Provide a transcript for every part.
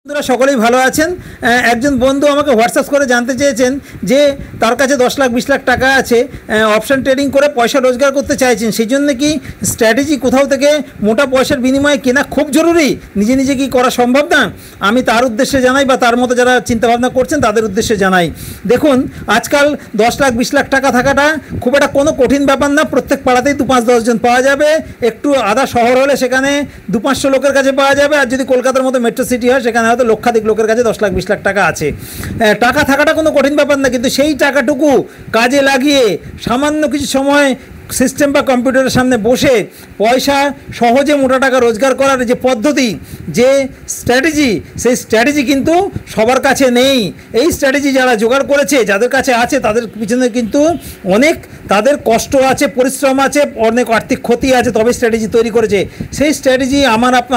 বন্ধুরা সকলেই ভালো আছেন। একজন বন্ধু আমাকে হোয়াটসঅ্যাপ করে জানতে চেয়েছেন যে তার কাছে 10 লাখ 20 লাখ টাকা আছে, অপশন ট্রেডিং করে পয়সা রোজগার করতে চাইছেন। সেই জন্য কি স্ট্র্যাটেজি কোথাও থেকে মোটা পয়সার বিনিময়ে কেনা খুব জরুরি? নিজে নিজে কি করা সম্ভব না? আমি তার উদ্দেশ্যে জানাই বা তার মতো যারা চিন্তাভাবনা করছেন তাদের উদ্দেশ্যে জানাই। দেখুন, আজকাল 10 লাখ 20 লাখ টাকা থাকাটা খুব একটা কোনো কঠিন ব্যাপার না। প্রত্যেক পাড়াতেই 2-5-10 জন পাওয়া যাবে। একটু আধা শহর হলে সেখানে 200-500 লোকের কাছে পাওয়া যাবে। আর যদি কলকাতার মতো মেট্রো সিটি হয় সেখানে হয়তো লক্ষাধিক লোকের কাছে 10 লাখ 20 লাখ টাকা আছে। টাকা থাকাটা কোনো কঠিন ব্যাপার না, কিন্তু সেই টাকাটুকু কাজে লাগিয়ে সামান্য কিছু সময় সিস্টেম বা কম্পিউটারের সামনে বসে পয়সা সহজে মোটা টাকা রোজগার করার যে পদ্ধতি, যে স্ট্র্যাটেজি, সেই স্ট্র্যাটেজি কিন্তু সবার কাছে নেই। এই স্ট্র্যাটেজি যারা জোগাড় করেছে, যাদের কাছে আছে, তাদের পিছনে কিন্তু অনেক তাদের কষ্ট আছে, পরিশ্রম আছে, অনেক আর্থিক ক্ষতি আছে, তবে স্ট্র্যাটেজি তৈরি করেছে। সেই স্ট্র্যাটেজি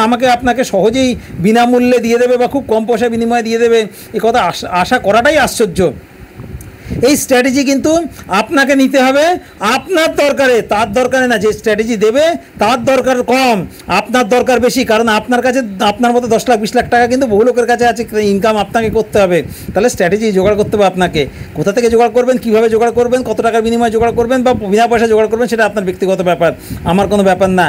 আমাকে আপনাকে সহজেই বিনামূল্যে দিয়ে দেবে বা খুব কম পয়সা বিনিময়ে দিয়ে দেবে, এ কথা আশা করাটাই আশ্চর্য। এই স্ট্র্যাটেজি কিন্তু আপনাকে নিতে হবে আপনার দরকারে, তার দরকারে না। যে স্ট্র্যাটেজি দেবে তার দরকার কম, আপনার দরকার বেশি। কারণ আপনার কাছে আপনার মতো 10 লাখ 20 লাখ টাকা কিন্তু বহু লোকের কাছে আছে। ইনকাম আপনাকে করতে হবে, তাহলে স্ট্র্যাটেজি জোগাড় করতে হবে আপনাকে। কোথা থেকে জোগাড় করবেন, কীভাবে জোগাড় করবেন, কত টাকার বিনিময়ে জোগাড় করবেন বা বিনা পয়সা জোগাড় করবেন, সেটা আপনার ব্যক্তিগত ব্যাপার, আমার কোনো ব্যাপার না।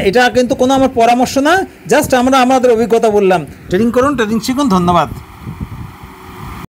এটা কিন্তু কোনো আমার পরামর্শ না, জাস্ট আমরা আমাদের অভিজ্ঞতা বললাম। ট্রেডিং করুন, ট্রেডিং শিখুন। ধন্যবাদ।